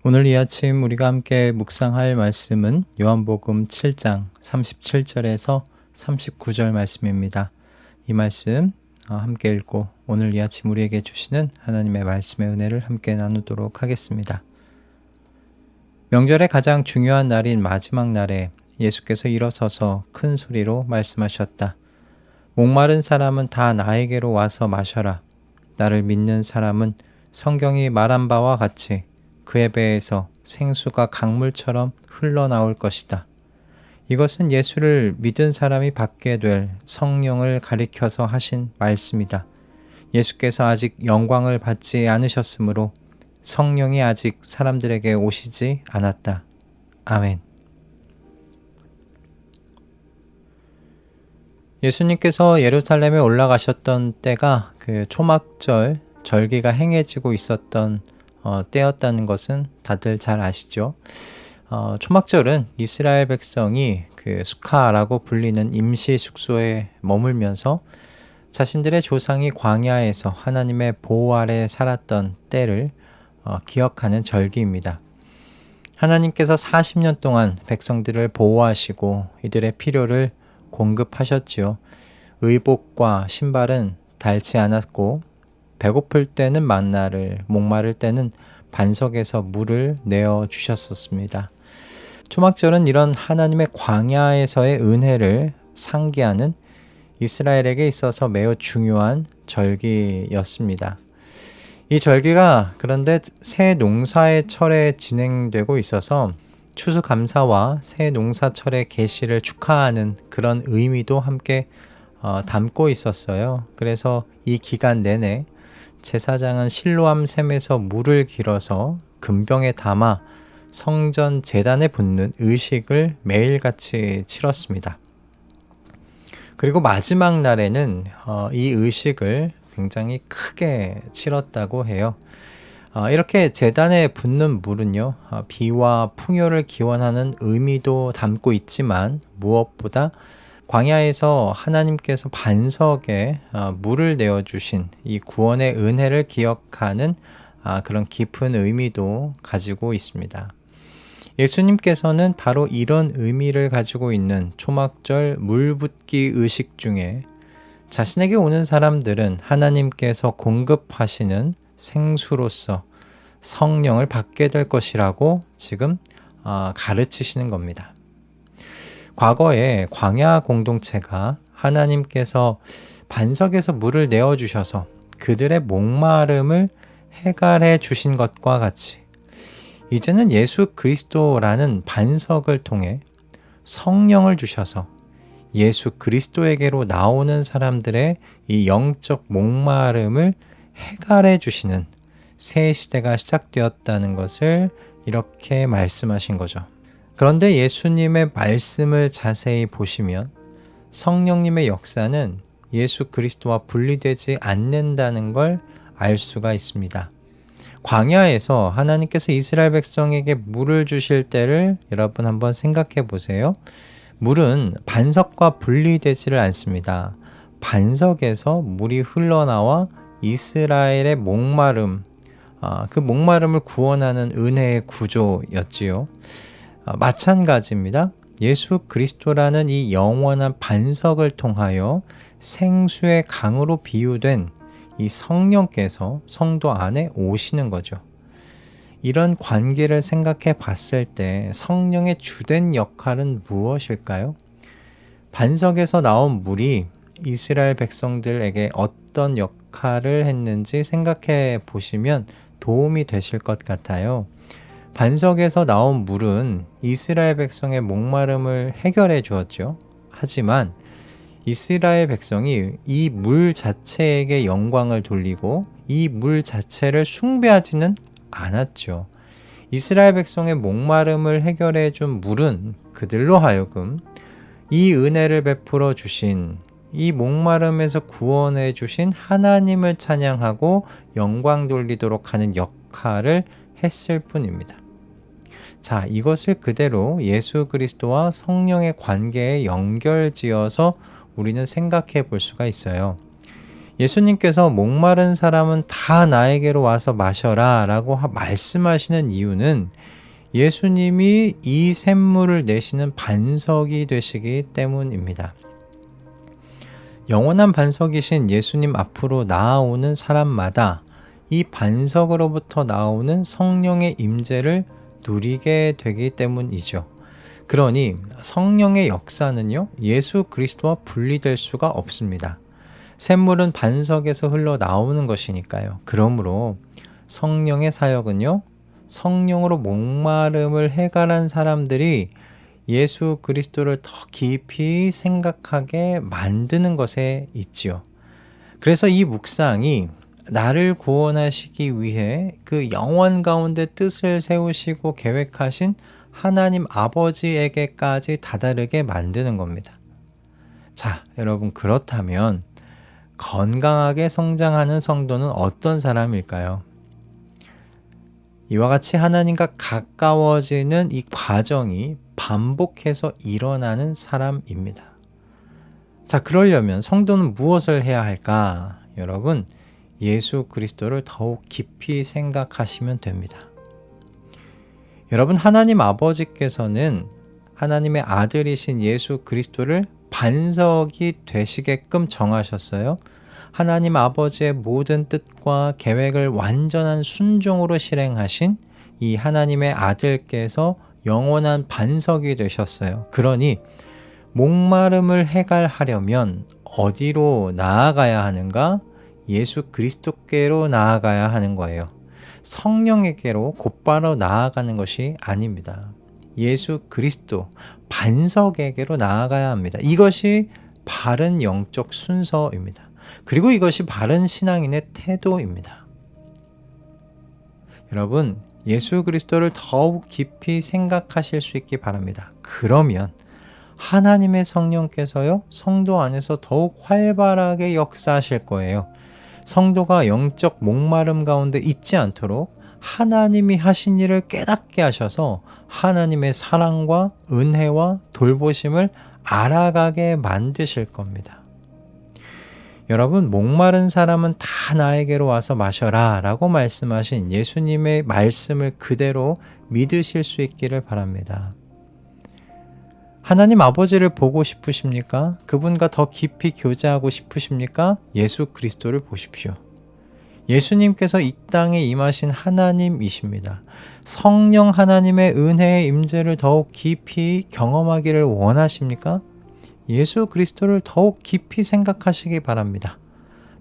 오늘 이 아침 우리가 함께 묵상할 말씀은 요한복음 7장 37절에서 39절 말씀입니다. 이 말씀 함께 읽고 오늘 이 아침 우리에게 주시는 하나님의 말씀의 은혜를 함께 나누도록 하겠습니다. 명절의 가장 중요한 날인 마지막 날에 예수께서 일어서서 큰 소리로 말씀하셨다. 목마른 사람은 다 나에게로 와서 마셔라. 나를 믿는 사람은 성경이 말한 바와 같이 그의 배에서 생수가 강물처럼 흘러나올 것이다. 이것은 예수를 믿은 사람이 받게 될 성령을 가리켜서 하신 말씀이다. 예수께서 아직 영광을 받지 않으셨으므로 성령이 아직 사람들에게 오시지 않았다. 아멘. 예수님께서 예루살렘에 올라가셨던 때가 그 초막절 절기가 행해지고 있었던 때였다는 것은 다들 잘 아시죠? 초막절은 이스라엘 백성이 그 수카라고 불리는 임시 숙소에 머물면서 자신들의 조상이 광야에서 하나님의 보호 아래 살았던 때를 기억하는 절기입니다. 하나님께서 40년 동안 백성들을 보호하시고 이들의 필요를 공급하셨지요. 의복과 신발은 닳지 않았고 배고플 때는 만나를, 목마를 때는 반석에서 물을 내어 주셨었습니다. 초막절은 이런 하나님의 광야에서의 은혜를 상기하는 이스라엘에게 있어서 매우 중요한 절기였습니다. 이 절기가 그런데 새 농사의 철에 진행되고 있어서 추수감사와 새 농사철의 계시를 축하하는 그런 의미도 함께 담고 있었어요. 그래서 이 기간 내내 제사장은 실로암 샘에서 물을 길어서 금병에 담아 성전 제단에 붓는 의식을 매일같이 치렀습니다. 그리고 마지막 날에는 이 의식을 굉장히 크게 치렀다고 해요. 이렇게 제단에 붓는 물은요, 비와 풍요를 기원하는 의미도 담고 있지만 무엇보다 광야에서 하나님께서 반석에 물을 내어주신 이 구원의 은혜를 기억하는 그런 깊은 의미도 가지고 있습니다. 예수님께서는 바로 이런 의미를 가지고 있는 초막절 물붓기 의식 중에 자신에게 오는 사람들은 하나님께서 공급하시는 생수로서 성령을 받게 될 것이라고 지금 가르치시는 겁니다. 과거에 광야 공동체가 하나님께서 반석에서 물을 내어주셔서 그들의 목마름을 해결해 주신 것과 같이 이제는 예수 그리스도라는 반석을 통해 성령을 주셔서 예수 그리스도에게로 나오는 사람들의 이 영적 목마름을 해결해 주시는 새 시대가 시작되었다는 것을 이렇게 말씀하신 거죠. 그런데 예수님의 말씀을 자세히 보시면 성령님의 역사는 예수 그리스도와 분리되지 않는다는 걸 알 수가 있습니다. 광야에서 하나님께서 이스라엘 백성에게 물을 주실 때를 여러분 한번 생각해 보세요. 물은 반석과 분리되지를 않습니다. 반석에서 물이 흘러나와 이스라엘의 목마름, 그 목마름을 구원하는 은혜의 구조였지요. 마찬가지입니다. 예수 그리스도라는 이 영원한 반석을 통하여 생수의 강으로 비유된 이 성령께서 성도 안에 오시는 거죠. 이런 관계를 생각해 봤을 때 성령의 주된 역할은 무엇일까요? 반석에서 나온 물이 이스라엘 백성들에게 어떤 역할을 했는지 생각해 보시면 도움이 되실 것 같아요. 반석에서 나온 물은 이스라엘 백성의 목마름을 해결해 주었죠. 하지만 이스라엘 백성이 이 물 자체에게 영광을 돌리고 이 물 자체를 숭배하지는 않았죠. 이스라엘 백성의 목마름을 해결해 준 물은 그들로 하여금 이 은혜를 베풀어 주신 이 목마름에서 구원해 주신 하나님을 찬양하고 영광 돌리도록 하는 역할을 했을 뿐입니다. 자, 이것을 그대로 예수 그리스도와 성령의 관계에 연결지어서 우리는 생각해 볼 수가 있어요. 예수님께서 목마른 사람은 다 나에게로 와서 마셔라 라고 말씀하시는 이유는 예수님이 이 샘물을 내시는 반석이 되시기 때문입니다. 영원한 반석이신 예수님 앞으로 나아오는 사람마다 이 반석으로부터 나오는 성령의 임재를 누리게 되기 때문이죠. 그러니 성령의 역사는요, 예수 그리스도와 분리될 수가 없습니다. 샘물은 반석에서 흘러나오는 것이니까요. 그러므로 성령의 사역은요, 성령으로 목마름을 해결한 사람들이 예수 그리스도를 더 깊이 생각하게 만드는 것에 있지요. 그래서 이 묵상이 나를 구원하시기 위해 그 영원 가운데 뜻을 세우시고 계획하신 하나님 아버지에게까지 다다르게 만드는 겁니다. 자, 여러분, 그렇다면 건강하게 성장하는 성도는 어떤 사람일까요? 이와 같이 하나님과 가까워지는 이 과정이 반복해서 일어나는 사람입니다. 자, 그러려면 성도는 무엇을 해야 할까? 여러분, 예수 그리스도를 더욱 깊이 생각하시면 됩니다. 여러분, 하나님 아버지께서는 하나님의 아들이신 예수 그리스도를 반석이 되시게끔 정하셨어요. 하나님 아버지의 모든 뜻과 계획을 완전한 순종으로 실행하신 이 하나님의 아들께서 영원한 반석이 되셨어요. 그러니 목마름을 해결하려면 어디로 나아가야 하는가? 예수 그리스도께로 나아가야 하는 거예요. 성령에게로 곧바로 나아가는 것이 아닙니다. 예수 그리스도 반석에게로 나아가야 합니다. 이것이 바른 영적 순서입니다. 그리고 이것이 바른 신앙인의 태도입니다. 여러분, 예수 그리스도를 더욱 깊이 생각하실 수 있기 바랍니다. 그러면 하나님의 성령께서요, 성도 안에서 더욱 활발하게 역사하실 거예요. 성도가 영적 목마름 가운데 있지 않도록 하나님이 하신 일을 깨닫게 하셔서 하나님의 사랑과 은혜와 돌보심을 알아가게 만드실 겁니다. 여러분, 목마른 사람은 다 나에게로 와서 마셔라 라고 말씀하신 예수님의 말씀을 그대로 믿으실 수 있기를 바랍니다. 하나님 아버지를 보고 싶으십니까? 그분과 더 깊이 교제하고 싶으십니까? 예수 그리스도를 보십시오. 예수님께서 이 땅에 임하신 하나님이십니다. 성령 하나님의 은혜의 임재를 더욱 깊이 경험하기를 원하십니까? 예수 그리스도를 더욱 깊이 생각하시기 바랍니다.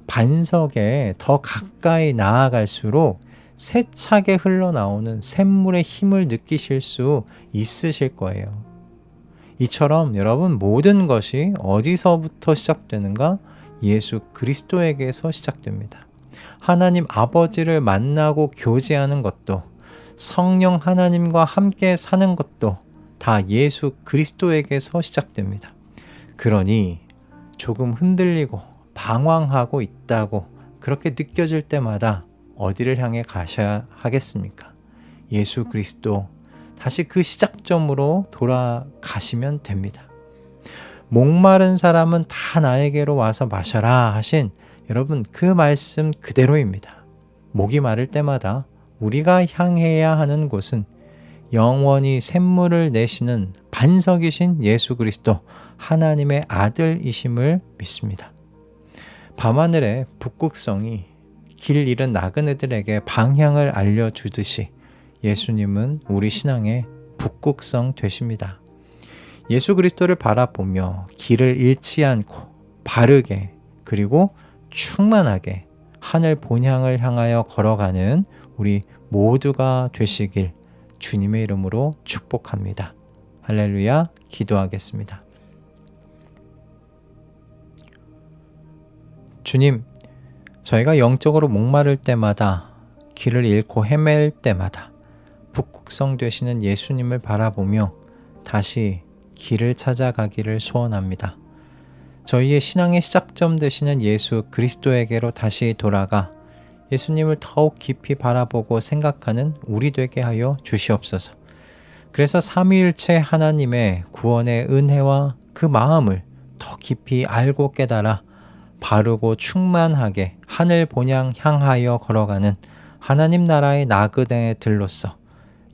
반석에 더 가까이 나아갈수록 세차게 흘러나오는 샘물의 힘을 느끼실 수 있으실 거예요. 이처럼 여러분, 모든 것이 어디서부터 시작되는가? 예수 그리스도에게서 시작됩니다. 하나님 아버지를 만나고 교제하는 것도, 성령 하나님과 함께 사는 것도 다 예수 그리스도에게서 시작됩니다. 그러니 조금 흔들리고 방황하고 있다고 그렇게 느껴질 때마다 어디를 향해 가셔야 하겠습니까? 예수 그리스도, 다시 그 시작점으로 돌아가시면 됩니다. 목마른 사람은 다 나에게로 와서 마셔라 하신 여러분, 그 말씀 그대로입니다. 목이 마를 때마다 우리가 향해야 하는 곳은 영원히 샘물을 내시는 반석이신 예수 그리스도, 하나님의 아들이심을 믿습니다. 밤하늘의 북극성이 길 잃은 나그네들에게 방향을 알려주듯이 예수님은 우리 신앙의 북극성 되십니다. 예수 그리스도를 바라보며 길을 잃지 않고 바르게 그리고 충만하게 하늘 본향을 향하여 걸어가는 우리 모두가 되시길 주님의 이름으로 축복합니다. 할렐루야. 기도하겠습니다. 주님, 저희가 영적으로 목마를 때마다, 길을 잃고 헤맬 때마다 북극성 되시는 예수님을 바라보며 다시 길을 찾아가기를 소원합니다. 저희의 신앙의 시작점 되시는 예수 그리스도에게로 다시 돌아가 예수님을 더욱 깊이 바라보고 생각하는 우리 되게 하여 주시옵소서. 그래서 삼위일체 하나님의 구원의 은혜와 그 마음을 더 깊이 알고 깨달아 바르고 충만하게 하늘 본향 향하여 걸어가는 하나님 나라의 나그네의 들로서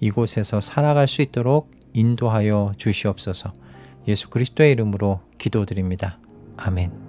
이곳에서 살아갈 수 있도록 인도하여 주시옵소서. 예수 그리스도의 이름으로 기도드립니다. 아멘.